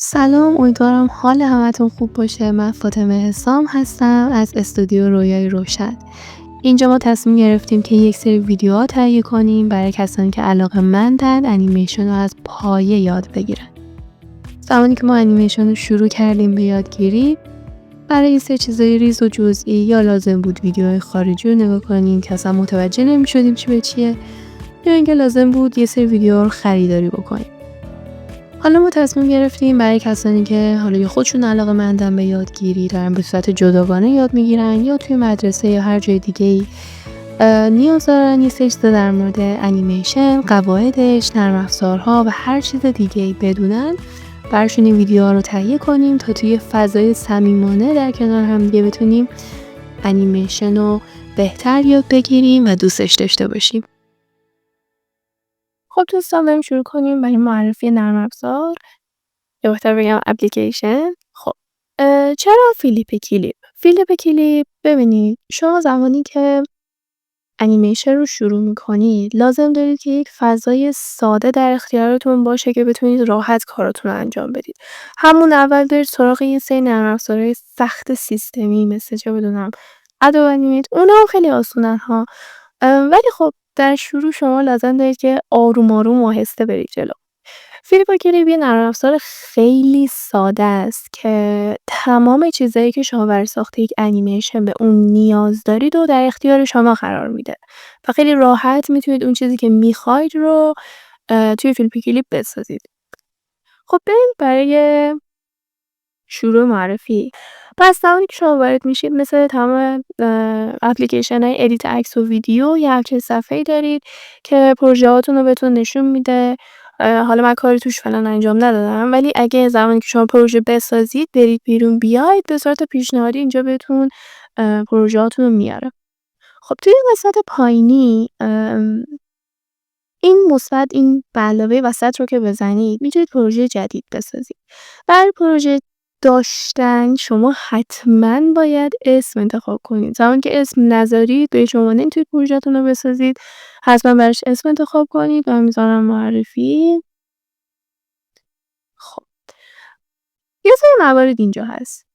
سلام، امیدوارم حال همتون خوب باشه. من فاطمه حسام هستم از استودیو رویای روشن. اینجا ما تصمیم گرفتیم که یک سری ویدیوها تهیه کنیم برای کسانی که علاقه‌مندن انیمیشن رو از پایه یاد بگیرن. زمانی که ما انیمیشن رو شروع کردیم به یادگیری، برای یه سری چیزای ریز و جزئی یا لازم بود ویدیوهای خارجی رو نگاه کنیم که اصلا متوجه نمی‌شدیم چی به چیه، یا اینکه لازم بود یه سری ویدیوها رو خریداری بکنیم. حالا ما تصمیم گرفتیم برای کسانی که حالا یا خودشون علاقه‌مندن به یادگیری، دارن به صورت جداگانه یاد میگیرن یا توی مدرسه یا هر جای دیگه‌ای نیاز دارن یه سری چیزا در مورد انیمیشن، قواعدش، نرم افزارها و هر چیز دیگه‌ای بدونن، براشون این ویدیوها رو تهیه کنیم تا توی فضای صمیمانه در کنار هم دیگه بتونیم انیمیشن رو بهتر یاد بگیریم و دوستش داشته باشیم. خب دوستان، بریم شروع کنیم برای معرفی نرم افزار یا بهتر بگم اپلیکیشن. خب چرا فیلیپ کلیپ؟ ببینید، شما زمانی که انیمیشن رو شروع میکنید لازم دارید که یک فضای ساده در اختیارتون باشه که بتونید راحت کاراتون رو انجام بدید. همون اول برید سراغ یه سری نرم افزارهای سخت سیستمی مثل چه بدونم ادوب انیمیت، اونا هم خیلی آسونن ها، ولی خب در شروع شما لازم دارید که آروم آروم و آهسته برید جلو. فیلیپ کلیپ یه نرم افزار خیلی ساده است که تمام چیزایی که شما برای ساخت یک انیمیشن به اون نیاز دارید و در اختیار شما قرار میده و خیلی راحت میتونید اون چیزی که میخواید رو توی فیلیپ کلیپ بسازید. خب بریم برای شروع معرفی. پس زمانی که شما وارد میشید، مثل تمام اپلیکیشن های ادیت عکس و ویدیو، یه همچین صفحه‌ای دارید که پروژه هاتون رو بهتون نشون میده. حالا من کاری توش فعلا انجام ندادم، ولی اگه زمانی که شما پروژه بسازید برید بیرون بیاید، به صورت پیشنهادی اینجا بهتون پروژه هاتون رو میاره. خب توی قسمت پایینی این مثبت، این به علاوه وسط رو که بزنید میتونید پروژه جدید بسازید. برای پروژه داشتن شما حتما باید اسم انتخاب کنید. زمانی که اسم نذارید به شما نمیتونید پروژه‌تون رو بسازید. حتما براش اسم انتخاب کنید. من میذارم معرفی. خب یه سری موارد اینجا هست،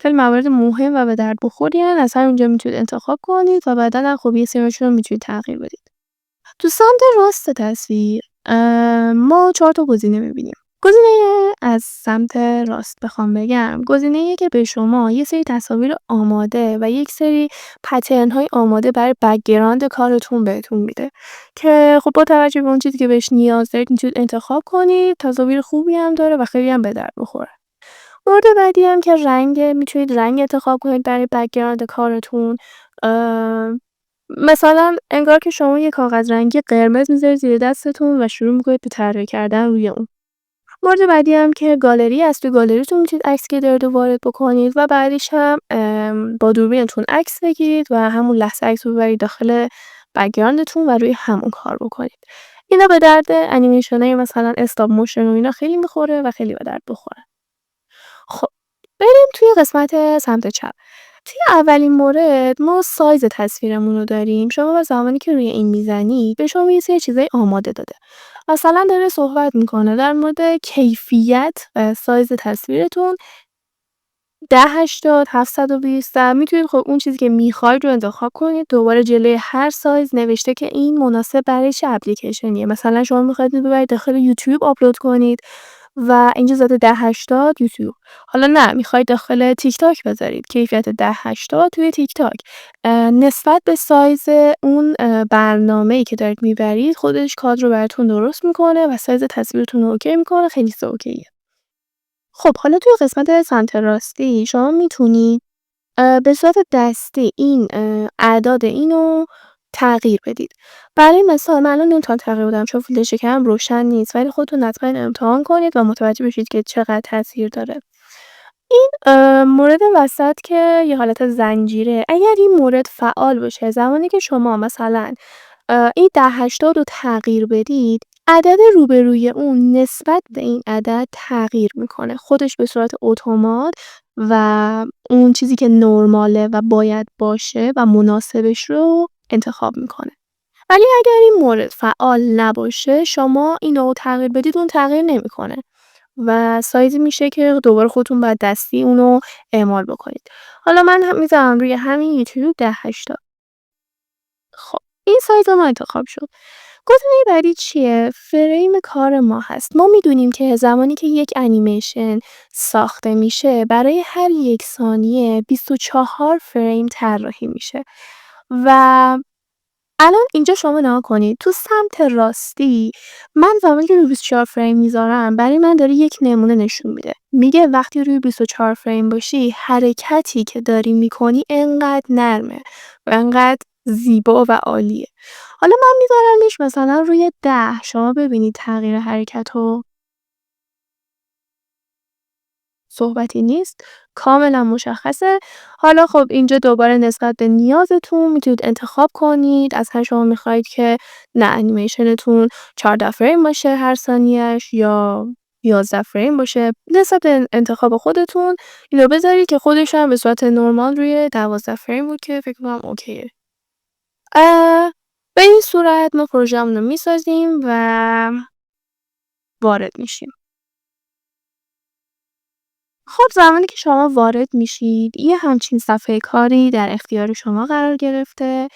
خیلی موارد مهم و به درد بخوری هن. از همینجا میتونید انتخاب کنید و بعدا هم خب یه سریشون رو میتونید تغییر بدید. تو سمت راست تصویر ما 4 تا گزینه می‌بینیم. گزینه از سمت راست بخوام بگم، گزینه‌ایه که به شما یه سری تصاویر آماده و یک سری پترن‌های آماده برای بک‌گراند کارتون بهتون میده که خب با توجه به اون چیزی که بهش نیاز دارید میتونید انتخاب کنید. تصاویر خوبی هم داره و خیلی هم به درد بخوره. مورد بعدی هم که میتونید رنگ انتخاب کنید برای بک‌گراند کارتون. مثلا انگار که شما یه کاغذ رنگی قرمز می‌ذارید زیر دستتون و شروع می‌کنید به طراحی کردن روی اون. مورد بعدی هم که گالری است. توی گالریتون می‌تونید عکسی که دارید رو وارد بکنید و بعدش هم با دوربینتون عکس بگیرید و همون لحظه عکس رو ببرید داخل بک‌گراندتون و روی همون کار بکنید. اینا به درد انیمیشنای مثلا استاپ موشن و اینا خیلی می‌خوره و خیلی به درد بخوره. خب بریم توی قسمت سمت چپ. توی اولین مورد ما سایز تصویرمون رو داریم. شما زمانی که روی این میزنید به شما یه سری چیزای آماده داده. مثلا داره صحبت میکنه در مورد کیفیت و سایز تصویرتون. 1080 720 میتونید خب اون چیزی که میخواید رو انتخاب کنید. دوباره جلوی هر سایز نوشته که این مناسب برای چه اپلیکیشنیه. مثلا شما میخواید ببرید داخل یوتیوب آپلود کنید و اینجا زده 1080 یوتیوب. حالا نه، میخواید داخل تیک تاک بذارید کیفیت 1080 توی تیک تاک، نسبت به سایز اون برنامه‌ای که دارید میبرید خودش کادر رو براتون درست میکنه و سایز تصویرتون رو اوکی میکنه. خیلی اوکیه. خب حالا توی قسمت سمت راستی شما میتونید به صورت دستی این اعداد اینو تغییر بدید. برای مثال من الان نمیتونم تغییر بدم چون فیلتر شکمم روشن نیست، ولی خودتون حتما امتحان کنید و متوجه بشید که چقدر تاثیر داره. این مورد وسط که یه حالت زنجیره، اگر این مورد فعال باشه زمانی که شما مثلا این 1080 رو تغییر بدید، عدد روبروی اون نسبت به این عدد تغییر میکنه خودش به صورت اتومات و اون چیزی که نرماله و باید باشه و مناسبش رو انتخاب میکنه. ولی اگر این مورد فعال نباشه شما اینو تغییر بدید اون تغییر نمیکنه. و سایزی میشه که دوباره خودتون باید دستی اونو اعمال بکنید. حالا من هم میذارم روی همین یوتیوب 1080. خب این سایز ما انتخاب شد. گزینه بعدی چیه؟ فریم کار ما هست. ما میدونیم که زمانی که یک انیمیشن ساخته میشه برای هر 1 ثانیه 24 فریم طراحی میشه و الان اینجا شما نگاه کنید تو سمت راستی من زمانی که روی 24 فریم میذارم برای من داره یک نمونه نشون میده. میگه وقتی روی 24 فریم باشی حرکتی که داری میکنی انقدر نرمه و انقدر زیبا و عالیه. حالا من میذارمش مثلا روی 10 شما ببینید تغییر حرکت صحبتی نیست، کاملا مشخصه. حالا خب اینجا دوباره نسبت به نیازتون میتونید انتخاب کنید. اصلا شما میخواید که نه انیمیشنتون 14 فریم باشه هر ثانیه‌اش یا 11 فریم باشه، نسبت به انتخاب خودتون اینو بذارید که خودش هم به صورت نرمال روی 12 فریم بود که فکر کنم اوکیه. به این صورت ما پروژه‌مون رو میسازیم و وارد میشیم. خب زمانی که شما وارد میشید یه همچین صفحه کاری در اختیار شما قرار گرفته.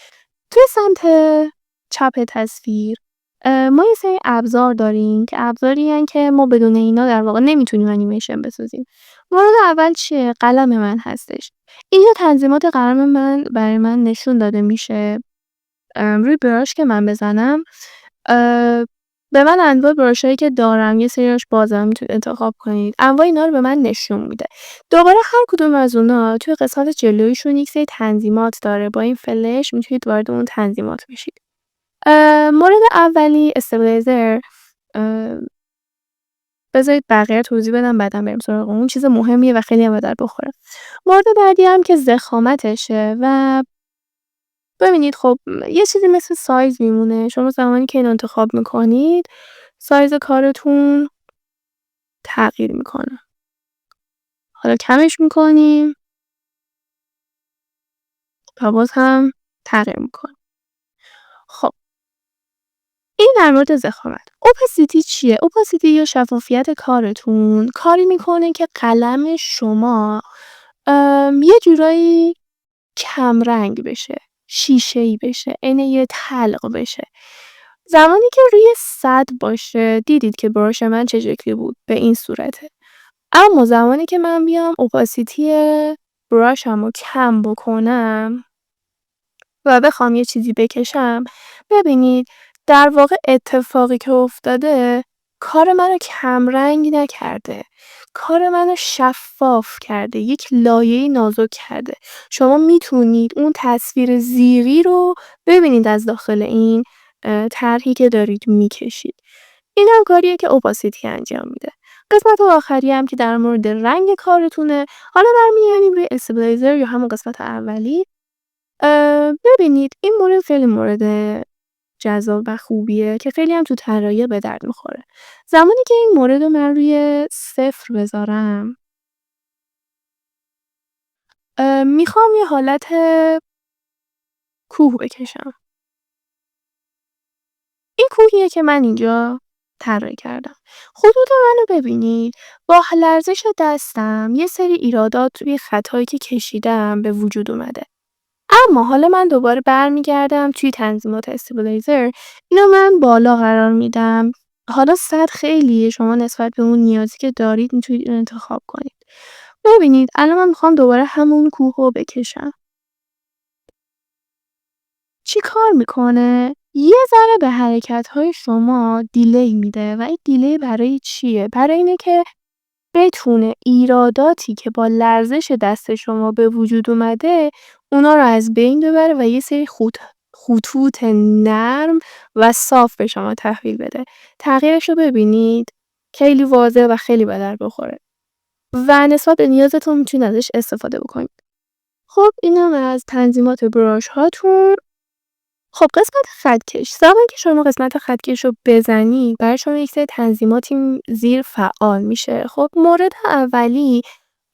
توی سمت چپ تصویر ما یه سری ابزار داریم که ابزارین که ما بدون اینا در واقع نمیتونیم انیمیشن بسازیم. مورد اول چیه؟ قلم من هستش. اینجا تنظیمات قلم من برای من نشون داده میشه. روی براش که من بزنم به من انواع براشایی که دارم یه سریاش بازه میتونید انتخاب کنید. انواع اینا رو به من نشون میده. دوباره هر کدوم از اونا توی قسمت جلویشون یک سری تنظیمات داره. با این فلش میتونید وارد اون تنظیمات بشید. مورد اولی استابیلایزر. بذارید بقیه توضیح بدم بعدم بریم سراغ اون. چیز مهمیه و خیلی هم به درد بخوره. مورد بعدی هم که ضخامتشه و ببینید خب یه چیزی مثل سایز میمونه. شما زمانی که اینو انتخاب میکنید سایز کارتون تغییر میکنه. حالا کمش میکنیم و باز هم تغییر میکنه. خب این در مورد ضخامت. اوپاسیتی چیه؟ اوپاسیتی یا شفافیت کارتون کاری میکنه که قلم شما یه جورایی کمرنگ بشه، شیشه‌ای بشه، عین یه تلق بشه. زمانی که روی 100 باشه دیدید که براش من چه شکلی بود؟ به این صورته. اما زمانی که من بیام اوپاسیتی براشمو کم بکنم و بخوام یه چیزی بکشم ببینید در واقع اتفاقی که افتاده کار منو کمرنگ نکرده، کار منو شفاف کرده، یک لایه نازک کرده. شما میتونید اون تصویر زیری رو ببینید از داخل این طرحی که دارید میکشید. این هم کاریه که اوپاسیتی انجام میده. قسمت آخری هم که در مورد رنگ کارتونه. حالا برمیگردیم روی استابیلایزر یا همون قسمت اولی. ببینید این مورد خیلی مورد جذاب و خوبیه که خیلی هم تو طراحی به درد میخوره. زمانی که این مورد رو من روی 0 بذارم میخوام یه حالت کوه بکشم. این کوهیه که من اینجا طراحی کردم. خطوط منو ببینید. با لرزش دستم یه سری ایرادات توی خطایی که کشیدم به وجود اومده. اما حالا من دوباره برمیگردم توی تنظیمات استابیلایزر. اینو من بالا قرار میدم. حالا 100 خیلیه. شما نسبت به اون نیازی که دارید میتونید اینو انتخاب کنید. ببینید الان من میخوام دوباره همون کوه رو بکشم. چی کار میکنه؟ یه ذره به حرکت‌های شما دیلی میده و این دیلی برای چیه؟ برای اینه که بتونه ایراداتی که با لرزش دست شما به وجود اومده اونا رو از بین ببره و یه سری خطوط نرم و صاف به شما تحویل بده. تغییرش رو ببینید خیلی واضح و خیلی به درد بخوره و نسبت به نیازتون میتونید ازش استفاده بکنید. خب اینم از تنظیمات براش هاتون. خب قسمت خطکش. زمانی که شما قسمت خطکش رو بزنید برای شما یک سری تنظیماتی زیر فعال میشه. خب مورد اولی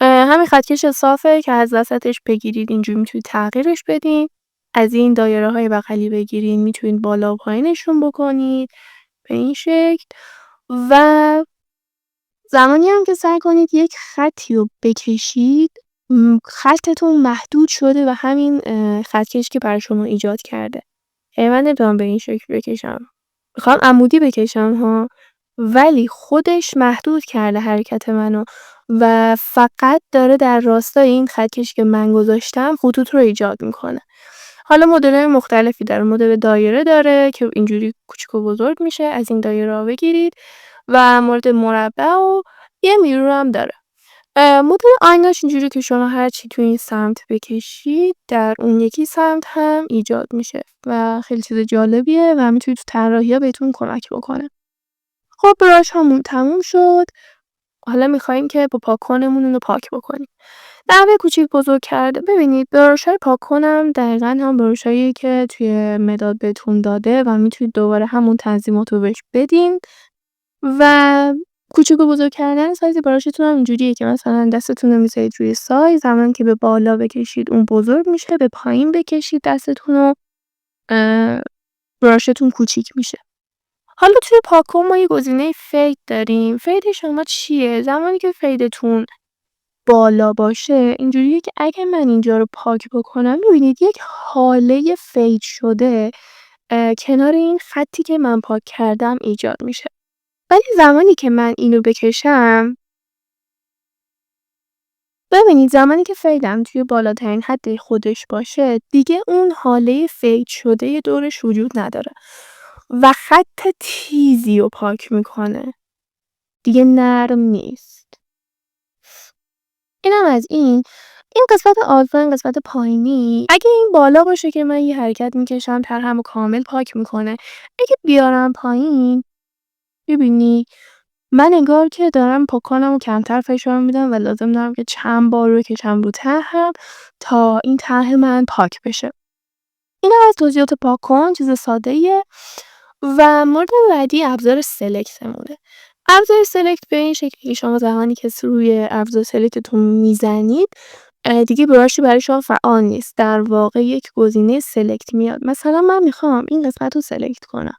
همین خطکش صافه که از وسطش بگیرید اینجوری میتونید تغییرش بدین. از این دایره های بغلی بگیرین میتونید بالا و پایینشون بکنید به این شکل و زمانی هم که سعی کنید یک خطی رو بکشید، خطتون محدود شده و همین خطکشی که برای شما ایجاد کرده. من نمیتونم به این شکل بکشم. میخوام عمودی بکشم ها، ولی خودش محدود کرده حرکت منو و فقط داره در راستای این خطکشی که من گذاشتم خطوط رو ایجاد میکنه. حالا مدل‌های مختلفی داره. مدل دایره داره که اینجوری کوچیک و بزرگ میشه، از این دایره‌ها بگیرید، و مورد مربع و یه میرور هم داره. مدل آیناش اینجوریه که شما هر چی تو این سمت بکشید در اون یکی سمت هم ایجاد میشه و خیلی چیز جالبیه و میتونید تو طراحی‌ها بهتون کمک بکنه. خب براش همون تموم شد. حالا میخوایم که با پاک‌کنمون اونو پاک بکنیم. دعوی کوچیک بزرگ کرده. ببینید براش‌های پاک‌کنم دقیقاً هم براش‌هاییه که توی مداد بهتون داده و میتونید دوباره همون تنظیمات رو بهش بدین و کوچیک و بزرگ کردن سایز براشتون هم اینجوریه که مثلا دستتون رو میذارید روی سایز، زمانی که به بالا بکشید اون بزرگ میشه، به پایین بکشید دستتون رو براشتون کوچیک میشه. حالا توی پاک‌کن ما یه گزینه فید داریم. فید شما چیه؟ زمانی که فیدتون بالا باشه اینجوریه که اگه من اینجا رو پاک بکنم می‌بینید یک هاله فید شده کنار این خطی که من پاک کردم ایجاد میشه. ولی زمانی که من اینو بکشم، ببینید زمانی که فیدم توی بالاترین حد خودش باشه دیگه اون هاله فید شده دورش وجود نداره و خط تیزی رو پاک میکنه، دیگه نرم نیست. اینم از این قسمت آلفا، قسمت پایینی. اگه این بالا باشه که من یه حرکت میکشم طرحمو کامل پاک میکنه. اگه بیارم پایین ببینی من انگار که دارم پاک‌کنمو کمتر فشار میدم و لازم دارم که چند بار رو بکشم رو طرحم تا این طرح من پاک بشه. اینم از توضیحات پاک‌کن، چیز ساده‌ایه. و مورد بعدی ابزار سلکتمونه. ابزار سلکت به این شکلی که شما زمانی که روی ابزار سلکتتون میزنید دیگه براشی برای شما فعال نیست. در واقع یک گزینه سلکت میاد. مثلا من میخوام این قسمت رو سلکت کنم.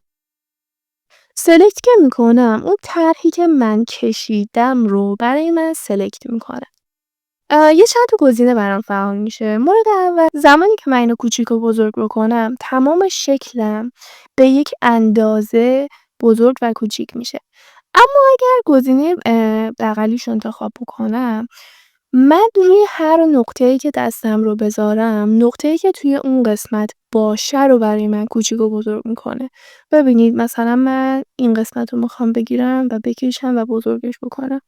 سلکت که میکنم اون طرحی که من کشیدم رو برای من سلکت میکنه. یه چند تا گزینه برام فعال میشه. مورد اول زمانی که من اینو کوچیک و بزرگ بکنم تمام شکلم به یک اندازه بزرگ و کوچیک میشه. اما اگر گزینه بغلیش رو انتخاب بکنم من روی هر نقطه‌ای که دستم رو بذارم نقطه‌ای که توی اون قسمت باشه رو برای من کوچیک و بزرگ میکنه. ببینید مثلا من این قسمت رو میخوام بگیرم و بکشم و بزرگش بکنم.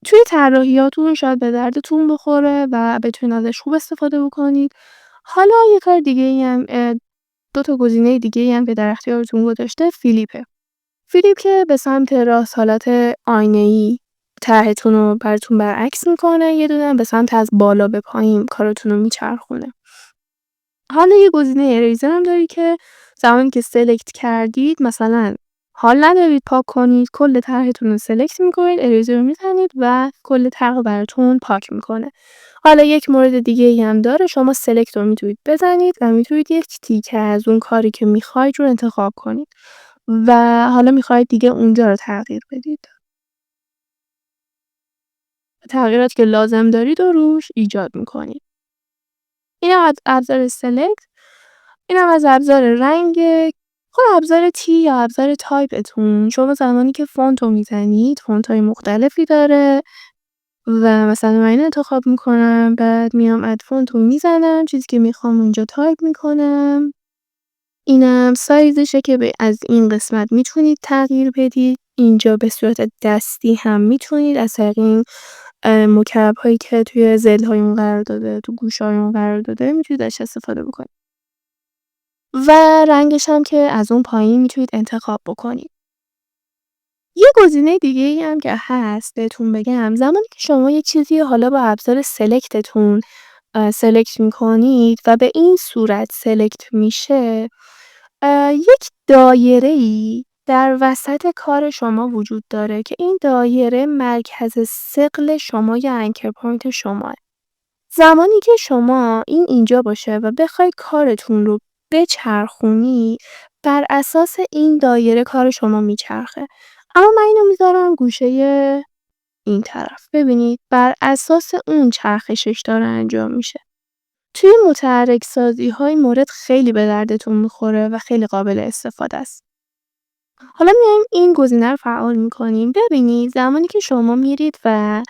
توی طراحیاتون شاید به دردتون بخوره و بتونید ازش خوب استفاده بکنید. حالا یه کار دیگه‌ای هم 2 تا گزینه دیگه‌ای هم که در اختیارتون گذاشته فلیپه. فلیپ که به سمت راست حالت آینه‌ای طرحتون رو براتون برعکس میکنه، یه دونه هم به سمت از بالا به پایین کارتون رو میچرخونه. حالا یه گزینه اریزر هم داری که زمانی که سلکت کردید مثلا حال ندارید پاک کنید کل طرحتون رو سلکت میکنید، اریزر رو میزنید و کل طرح رو براتون پاک میکنه. حالا یک مورد دیگه ای هم داره، شما سلکت رو میتونید بزنید و میتونید یک تیکه از اون کاری که میخواید رو انتخاب کنید و حالا میخواید دیگه اونجا رو تغییر بدید. تغییراتی که لازم دارید رو روش ایجاد میکنید. اینم از ابزار سلکت. اینم از ابزار رنگ. خود ابزار تی یا ابزار تایپتون شما زمانی که فونت رو میزنید فونت های مختلفی داره و مثلا من اینو انتخاب میکنم بعد میام اد فونت رو میزنم چیزی که میخوام اونجا تایپ میکنم. اینم سایزشه که از این قسمت میتونید تغییر بدید. اینجا به صورت دستی هم میتونید از طریق این مکعب هایی که توی ضلع های اون قرار داده تو گوش های اون قرار داده میتونید ازش استفاده بکنید و رنگش هم که از اون پایین میتونید انتخاب بکنید. یه گزینه دیگه ای هم که هست بهتون بگم، زمانی که شما یه چیزی حالا با ابزار سلکتتون سلکت میکنید و به این صورت سلکت میشه، یک دایره‌ای در وسط کار شما وجود داره که این دایره مرکز ثقل شما یا انکر پوینت شماه. زمانی که شما اینجا باشه و بخواید کارتون رو بچرخونی بر اساس این دایره کار شما میچرخه. اما من اینو میذارم گوشه این طرف. ببینید بر اساس اون چرخشش داره انجام میشه. توی متحرک سازی های مورد خیلی به دردتون میخوره و خیلی قابل استفاده است. حالا میایم این گزینه رو فعال میکنیم. ببینید زمانی که شما میرید و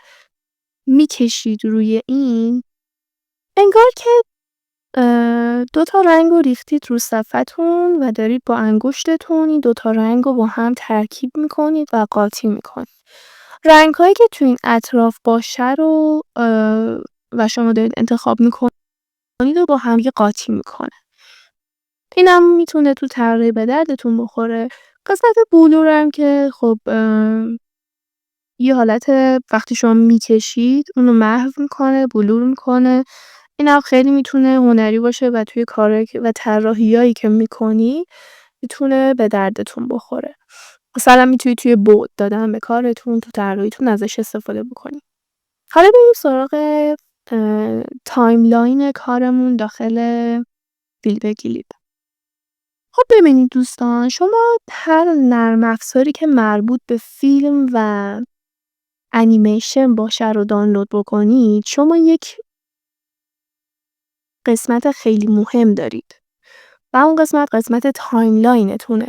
میکشید روی این، انگار که 2 تا رنگ رو ریختید رو صفحتون و دارید با انگشتتون این 2 تا رنگ رو با هم ترکیب میکنید و قاطی میکنید. رنگ‌هایی که تو این اطراف باشه رو و شما دارید انتخاب میکنید و با هم قاطی میکنه. اینم میتونه تو طراحی به دردتون بخوره. قسمت بلو رو هم که خب یه حالت وقتی شما میکشید اونو محو میکنه، بلور میکنه. اینم خیلی میتونه هنری باشه و توی کارهایی و طراحیایی که میکنی میتونه به دردتون بخوره. مثلا میتونی توی بعد دادن به کارتون، تو طراحیتون ازش استفاده بکنی. حالا بریم سراغ تایملاین کارمون داخل فیلم کلیپ. خب ببینید دوستان، شما هر نرم افزاری که مربوط به فیلم و انیمیشن باشه رو دانلود بکنید، شما یک قسمت خیلی مهم دارید و اون قسمت تایملاینتونه.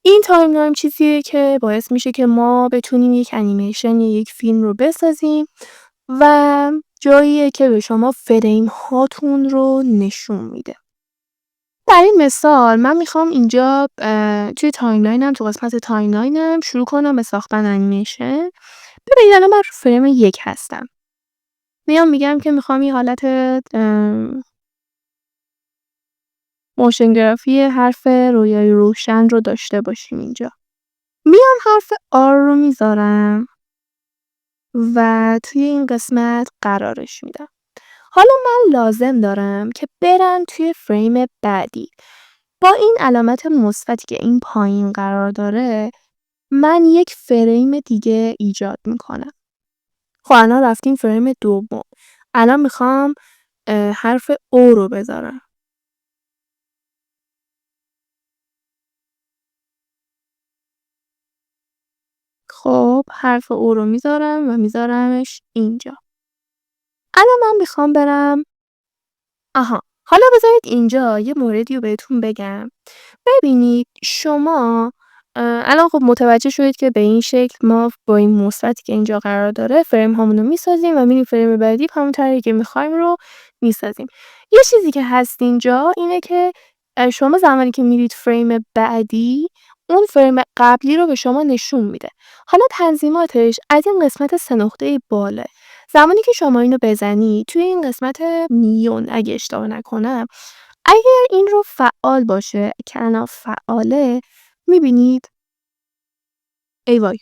این تایملاین چیزیه که باعث میشه که ما بتونیم یک انیمیشن یا یک فیلم رو بسازیم و جاییه که به شما فریم هاتون رو نشون میده. در این مثال من میخوام اینجا توی تایملاینم، تو قسمت تایملاینم شروع کنم به ساختن انیمیشن. ببینید الان من رو فریم 1 هستم. میگم که میخوام این حالت موشن گرافی حرف رویای روشن رو داشته باشیم اینجا. میام حرف R رو میذارم و توی این قسمت قرارش میدم. حالا من لازم دارم که برم توی فریم بعدی. با این علامت مثبتی که این پایین قرار داره، من یک فریم دیگه ایجاد میکنم. خب الان رفتیم فریم دوم. الان میخوام حرف O رو بذارم. خب حرف O رو میذارم و میذارمش اینجا. الان من میخوام برم حالا بذارید اینجا یه موردی رو بهتون بگم. ببینید شما الان خب متوجه شدید که به این شکل ما با این مثبتی که اینجا قرار داره فریم هامون رو میسازیم و میریم فریم بعدی همون طریقی که میخوایم رو میسازیم. یه چیزی که هست اینجا اینه که شما زمانی که میرید فریم بعدی، اون فریم قبلی رو به شما نشون میده. حالا تنظیماتش از این قسمت 3 نقطه بالا، زمانی که شما اینو بزنی توی این قسمت میون اگه اشتباه نکنم، اگر این رو فعال باشه که الان فعاله، میبینید ای وای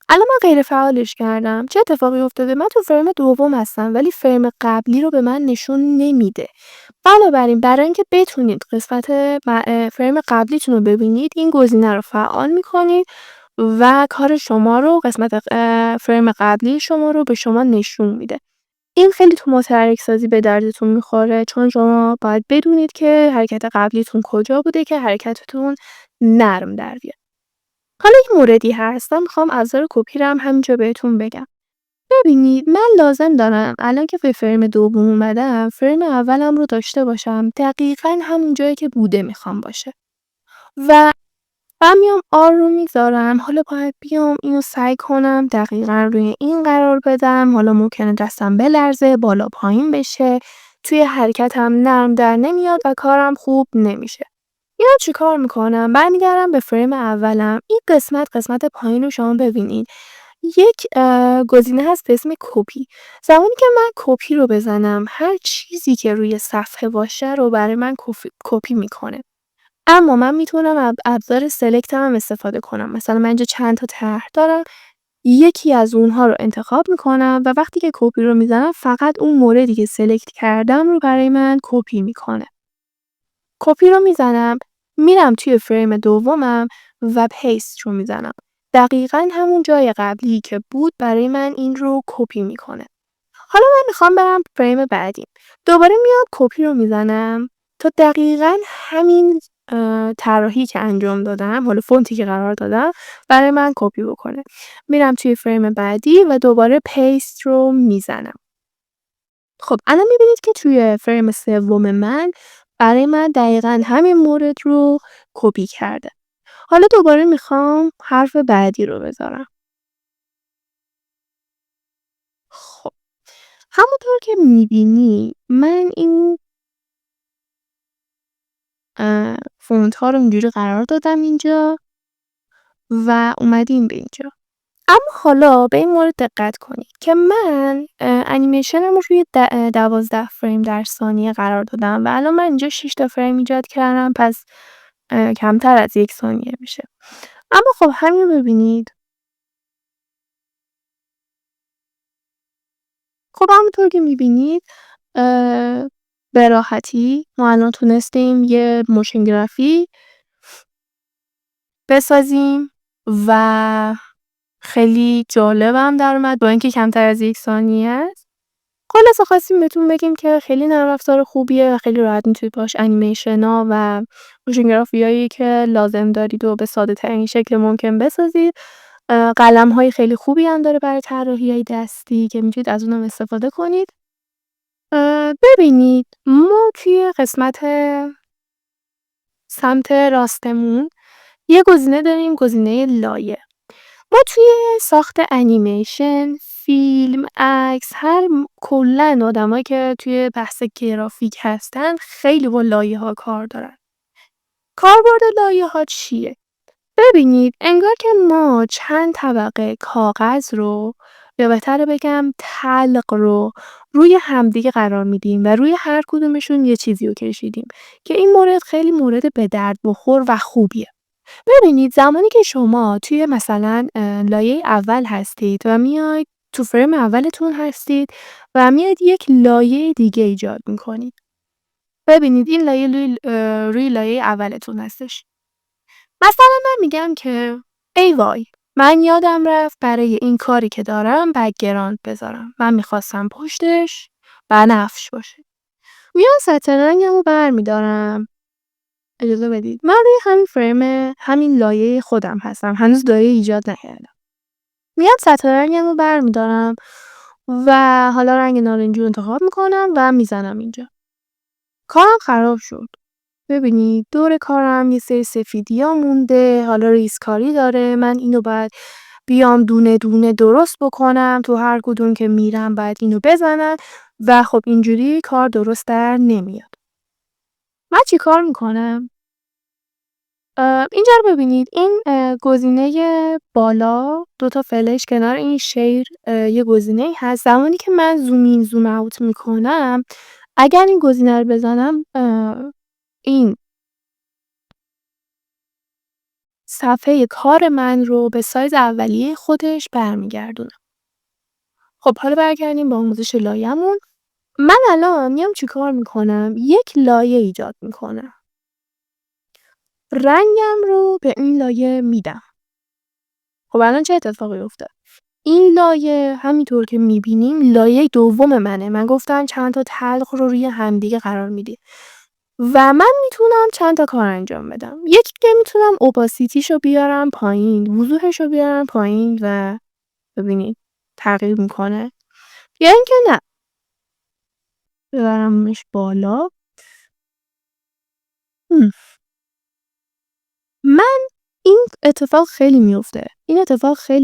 الان من غیر فعالش کردم. چه اتفاقی افتاده؟ من تو فریم دوم هستم ولی فریم قبلی رو به من نشون نمیده. بنابراین برای اینکه بتونید قسمت فریم قبلیتون رو ببینید، این گزینه رو فعال میکنید و کار شما رو، قسمت فریم قبلی شما رو به شما نشون میده. این خیلی تو متحرک سازی به دردتون میخوره، چون شما باید بدونید که حرکت قبلیتون کجا بوده که حرکتتون نرم در بیاد. حالا یک موردی هست، من میخوام ابزار کپی رو هم همینجا بهتون بگم. ببینید من لازم دارم الان که به فریم دوم اومدم، فریم اولم رو داشته باشم دقیقاً همون جایی که بوده میخوام باشه و من میام R رو میذارم. حالا باید بیام اینو سعی کنم دقیقاً روی این قرار بدم. حالا ممکنه دستم بلرزه، بالا پایین بشه، توی حرکتم نرم در نمیاد و کارم خوب نمیشه. اینو چیکار میکنم؟ برمیگردم به فریم اولم. این قسمت پایین رو شما ببینید. یک گزینه هست به اسم کپی. زمانی که من کپی رو بزنم، هر چیزی که روی صفحه باشه رو برای من کپی میکنه. اما من میتونم ابزار سلکت هم استفاده کنم. مثلا من اینجا چند تا طرح دارم، یکی از اونها رو انتخاب میکنم و وقتی که کپی رو میزنم فقط اون موردی که سلکت کردم رو برای من کپی میکنه. کپی رو میزنم، میرم توی فریم دومم و پیست رو میزنم. دقیقاً همون جای قبلی که بود برای من این رو کپی میکنه. حالا من میخوام برم فریم بعدی. دوباره میام کپی رو میزنم تا دقیقاً همین طراحی که انجام دادم، حالا فونتی که قرار دادم برای من کپی بکنه. میرم توی فریم بعدی و دوباره پیست رو میزنم. خب الان میبینید که توی فریم سوم من برای من دقیقا همین مورد رو کپی کرده. حالا دوباره میخوام حرف بعدی رو بذارم. خب همونطور که میبینی من این فونت ها رو اینجوری قرار دادم اینجا و اومدیم به اینجا. اما حالا به این مورد دقت کنید که من انیمیشنم رو روی 12 فریم در ثانیه قرار دادم و الان من اینجا 6 تا فریم ایجاد کردم، پس کمتر از 1 ثانیه میشه. اما خب همین رو ببینید. خب همونطور که میبینید به راحتی ما الان تونستیم یه موشن گرافیک بسازیم و خیلی جالبم در اومد با اینکه کمتر از 1 ثانیه است. خلاصه خواستیم بهتون بگیم که خیلی نرم افزار خوبیه و خیلی راحت میتونید باهاش انیمیشن‌ها و موشن گرافیکایی که لازم دارید و به ساده‌ترین شکل ممکن بسازید. قلم‌های خیلی خوبی هم داره برای طراحی‌های دستی که میتونید از اونم استفاده کنید. ببینید ما توی قسمت سمت راستمون یه گزینه داریم، گزینه لایه. ما توی ساخت انیمیشن، فیلم، عکس، کلاً آدمایی که توی بحث گرافیک هستن خیلی با لایه‌ها کار دارن. کاربرد لایه‌ها چیه؟ ببینید انگار که ما چند طبقه کاغذ رو یا بهتره بگم تلق رو روی همدیگه قرار میدیم و روی هر کدومشون یه چیزی رو کشیدیم که این مورد خیلی مورد به درد بخور و خوبیه. ببینید زمانی که شما توی مثلا لایه اول هستید و میاید تو فریم اولتون هستید و میاید یک لایه دیگه ایجاد میکنید. ببینید این لایه روی لایه اولتون هستش. مثلا من میگم که ای وای من یادم رفت برای این کاری که دارم بک‌گراند بذارم. من میخواستم پشتش بنفش باشه. میام سطح رنگمو برمیدارم. اجازه بدید. من روی همین فریم همین لایه خودم هستم. هنوز لایه ایجاد نکردم. میام سطح رنگمو برمیدارم و حالا رنگ نارنجی رو انتخاب میکنم و میزنم اینجا. کارم خراب شد. ببینید دور کارم یه سری سفیدی‌ها مونده، حالا ریزکاری داره. من اینو باید بیام دونه دونه درست بکنم، تو هر کدوم که میرم باید اینو بزنم و خب اینجوری کار درست در نمیاد. من چی کار میکنم؟ اینجا رو ببینید این گزینه بالا 2 تا فلش کنار این شیر یه گزینه‌ای هست. زمانی که من زوم این زوم اوت میکنم اگر این گزینه رو بزنم این صفحه کار من رو به سایز اولیه خودش برمیگردونه. خب حالا برگردیم با آموزش لایه‌مون. من الان میام چیکار میکنم؟ یک لایه ایجاد میکنم. رنگم رو به این لایه میدم. خب الان چه اتفاقی افتاد؟ این لایه همینطور که میبینیم لایه دوم منه. من گفتم چند تا تلق رو روی همدیگه قرار میدی و من میتونم چند تا کار انجام بدم. یکی که میتونم اوپاسیتیشو بیارم پایین، وضوحشو بیارم پایین و ببینید تغییر میکنه، یا اینکه نه ببرمش بالا. من این اتفاق خیلی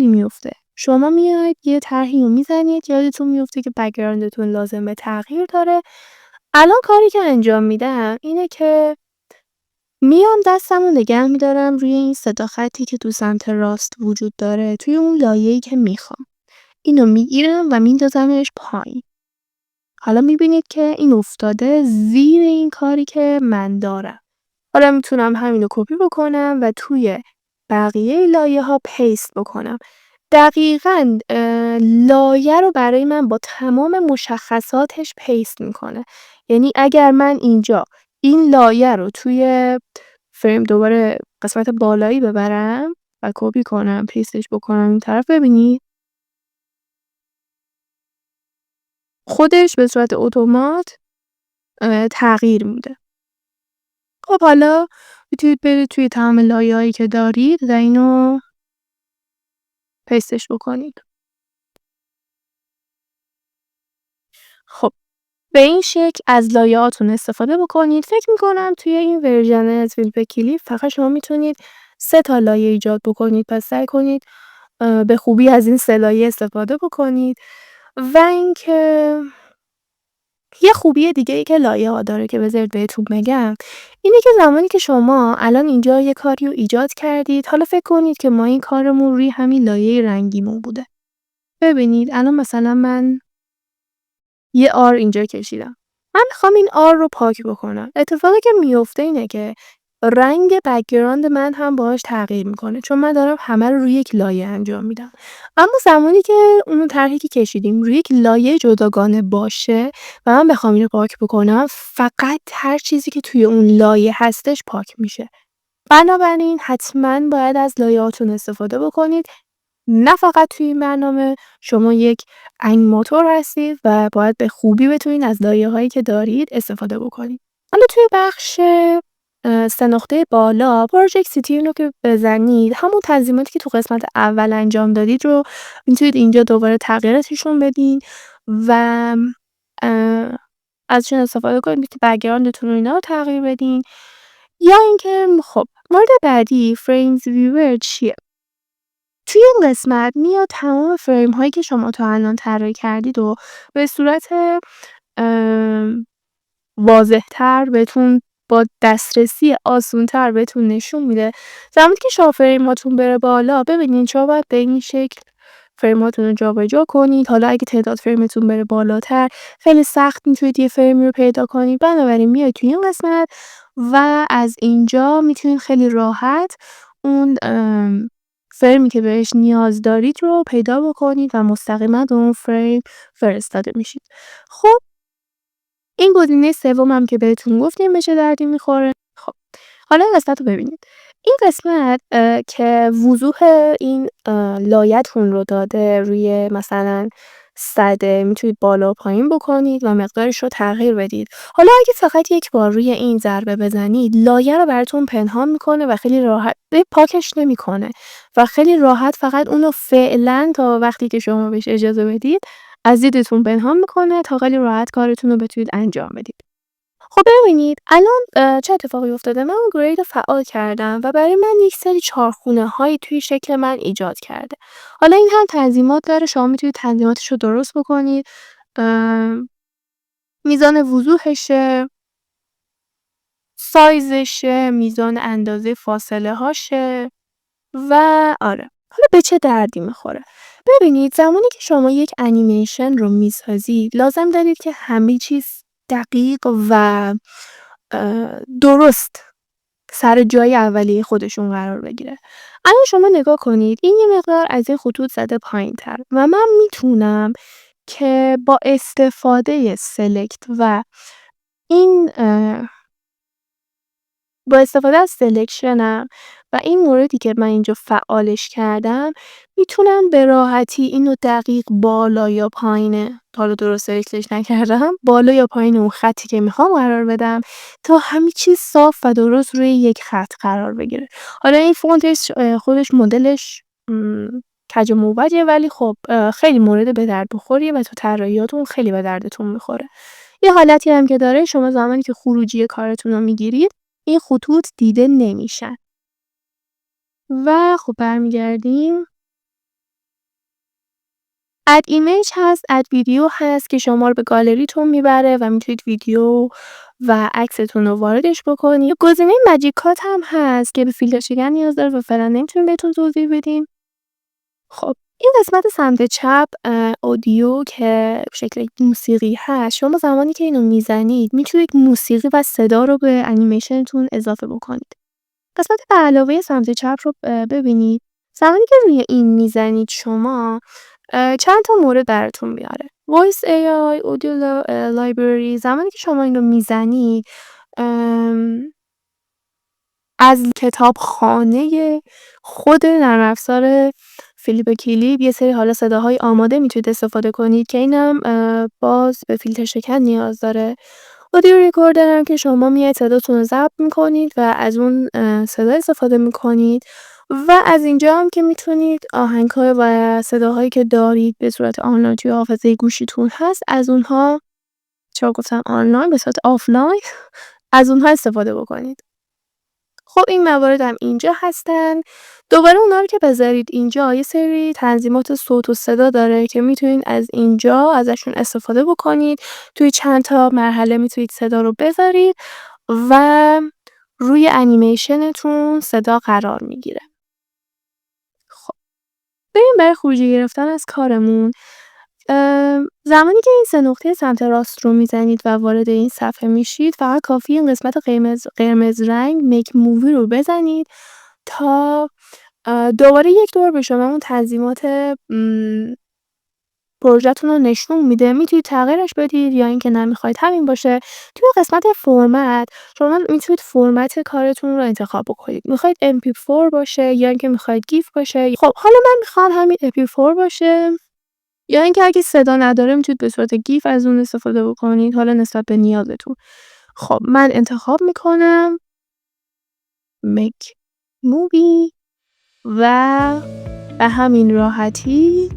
میفته. شما میاید یه طرحی رو میزنید، یادتون میفته که بک‌گراندتون لازم به تغییر داره. الان کاری که انجام میدم اینه که میام دستمو نگه میدارم روی این 3 تا خطی که تو سمت راست وجود داره توی اون لایه‌ای که میخوام. اینو میگیرم و میندازمش پایین. حالا میبینید که این افتاده زیر این کاری که من دارم. حالا میتونم همینو کپی بکنم و توی بقیه لایه‌ها پیست بکنم. دقیقاً لایه رو برای من با تمام مشخصاتش پیست میکنه. یعنی اگر من اینجا این لایه رو توی فریم دوباره قسمت بالایی ببرم و کپی کنم پیستش بکنم این طرف، ببینید خودش به صورت اتومات تغییر میده. خب حالا میتونید برید توی تمام لایه‌هایی که دارید و اینو پیستش بکنید. خب به این شکل از لایه‌هاتون استفاده بکنید. فکر میکنم توی این ورژن از فیلپ کلیپ فقط شما میتونید 3 تا لایه ایجاد بکنید، پس سعی کنید به خوبی از این 3 لایه استفاده بکنید. و اینکه یه خوبی دیگه‌ای که لایه‌ها داره که بذارید بهتون بگم، اینه که زمانی که شما الان اینجا یه کاری رو ایجاد کردید، حالا فکر کنید که ما این کارمون روی همین لایه رنگیمون بوده. ببینید الان مثلا من یه آر اینجا کشیدم. من میخوام این آر رو پاک بکنم. اتفاقی که میفته اینه که رنگ بک‌گراند من هم باهاش تغییر میکنه، چون من دارم همه رو روی یک لایه انجام میدم. اما زمانی که اون طرحی که کشیدیم روی یک لایه جداگانه باشه و من بخوام اینو پاک بکنم، فقط هر چیزی که توی اون لایه هستش پاک میشه. بنابراین حتما باید از لایه‌هاتون استفاده بکنید. نه فقط توی این برنامه، شما یک انیماتور هستید و باید به خوبی بتونید از لایه‌هایی که دارید استفاده بکنید. حالا توی بخش 3 نقطه بالا پروژکت سیتی رو که بزنید، همون تنظیماتی که تو قسمت اول انجام دادید رو میتونید اینجا دوباره تغییراتشون بدین و ازشون استفاده کنید. میتونید بک‌گراندتون رو اینا رو تغییر بدین. یا اینکه خب مورد بعدی فریمز ویور چیه؟ توی این قسمت میاد تمام فریم هایی که شما تا الان طراحی کردید و به صورت واضح‌تر بهتون با دسترسی آسون‌تر بهتون نشون میده. زمانی که شما فریماتون بره بالا، ببینید شما باید به این شکل فریماتون رو جابجا کنید. حالا اگه تعداد فریمتون بره بالاتر، خیلی سخت میتونید یه فریمی رو پیدا کنید. بنابراین میاید توی این قسمت و از اینجا میتونید خیلی راحت اون فریمی که بهش نیاز دارید رو پیدا بکنید و مستقیما به اون فریم فرستاده میشید. خب این گزینه سومم که بهتون گفتیم به چه دردی میخوره. خب حالا این قسمت رو ببینید. این قسمت که وضوح این لایه‌تون رو داده روی مثلا صده، میتونید بالا و پایین بکنید و مقدارش رو تغییر بدید. حالا اگه فقط یک بار روی این ضربه بزنید، لایه رو براتون پنهان میکنه و خیلی راحت پاکش نمیکنه و خیلی راحت فقط اونو فعلا تا وقتی که شما بهش اجازه بدید از دیدتون پنهان میکنه تا خیلی راحت کارتون رو بتونید انجام بدید. خب ببینید الان چه اتفاقی افتاده. من اون گرید رو فعال کردم و برای من یک سری چهارخونه هایی توی شکل من ایجاد کرده. حالا این هم تنظیمات داره، شما میتونید تنظیماتش رو درست بکنید. میزان وضوحشه، سایزشه، میزان اندازه فاصله هاشه و آره. حالا به چه دردی میخوره؟ ببینید زمانی که شما یک انیمیشن رو میسازید، لازم دارید که همه چیز دقیق و درست سر جای اولیه خودشون قرار بگیره. الان شما نگاه کنید، این یه مقدار از این خطوط زده پایین‌تر و من میتونم که با استفاده سلکت و این با استفاده از سلکشنم و این موردی که من اینجا فعالش کردم، میتونم به راحتی اینو دقیق بالا یا پایینه، حالا درست سلکتش نکردم، بالا یا پایین اون خطی که میخوام قرار بدم تا همه چیز صاف و درست روی یک خط قرار بگیره. حالا این فونتش خودش مدلش کج و موجه، ولی خب خیلی مورد به درد بخوریه و تو طراحیاتون خیلی به دردتون میخوره. یه حالتی هم که داره، شما زمانی که خروجی کارتون رو میگیرید این خطوط دیده نمیشن. و خب برمیگردیم. اد ایمیج هست، اد ویدیو هست که شما رو به گالریتون میبره و میتونید ویدیو و عکستون رو واردش بکنید. گزینه ماجیک کات هم هست که به فیلتر شکن نیاز داره و فعلا نمیتونیم بهتون توضیح بدیم. خب این قسمت سمت چپ اودیو که به شکل موسیقی هست، شما زمانی که اینو میزنید میتونید موسیقی و صدا رو به انیمیشنتون اضافه بکنید. قسمت به علاوه سمت چپ رو ببینید. زمانی که روی این میزنید شما چند تا مورد براتون میاره. Voice AI، Audio Library. زمانی که شما این رو میزنید از کتابخانه خود نرم افزار فیلیپ کلیپ یه سری حالا صداهای آماده میتونید استفاده کنید که اینم باز به فیلتر شکن نیاز داره. اودیو ریکوردر هم که شما میاید صداتون رو ضبط میکنید و از اون صدا استفاده میکنید و از اینجا هم که میتونید آهنگ‌ها و صداهایی که دارید به صورت آنلاین توی حافظه گوشیتون هست از اونها، چرا گفتم آنلاین، به صورت آفلاین از اونها استفاده بکنید. خب این موارد هم اینجا هستن. دوباره اونا رو که بذارید اینجا یه سری تنظیمات صوت و صدا داره که میتونید از اینجا ازشون استفاده بکنید. توی چند تا مرحله میتونید صدا رو بذارید و روی انیمیشنتون صدا قرار میگیره. خب بریم برای خروجی گرفتن از کارمون. زمانی که این 3 نقطه سمت راست رو میزنید و وارد این صفحه میشید، فقط کافیه این قسمت قرمز رنگ میک مووی رو بزنید تا دوباره یک دور به شما اون تنظیمات پروژه‌تون رو نشون میده. میتونید تغییرش بدید یا اینکه نمیخواید همین باشه. توی قسمت فرمت شما میتونید فرمت کارتون رو انتخاب بکنید. میخواید MP4 باشه یا اینکه میخواید گیف باشه. خب حالا من میخوام همین MP4 باشه، یا اینکه اگه صدا نداره میتونید به صورت گیف از اون استفاده بکنید، حالا نسبت به نیازتون. خب من انتخاب میکنم میک مووی و به همین راحتی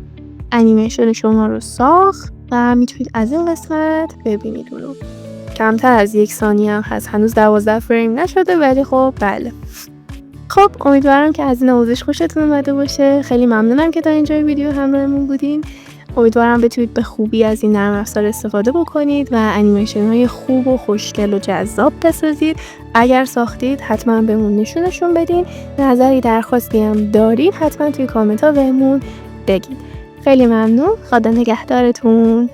انیمیشن شما رو ساخت و میتونید از این قسمت ببینید اونو. کمتر از 1 ثانیه هم هست، هنوز 12 فریم نشده، ولی خب بله. خب امیدوارم که از این آموزش خوشتون اومده باشه. خیلی ممنونم که تا اینجای ویدیو همراهمون بودین. امیدوارم بتونید به خوبی از این نرم افزار استفاده بکنید و انیمیشن های خوب و خوشگل و جذاب بسازید. اگر ساختید حتما بهمون نشونشون بدین. نظری درخواستی هم دارید حتما توی کامنت ها بهمون بگید. خیلی ممنون. خدا نگهدارتون.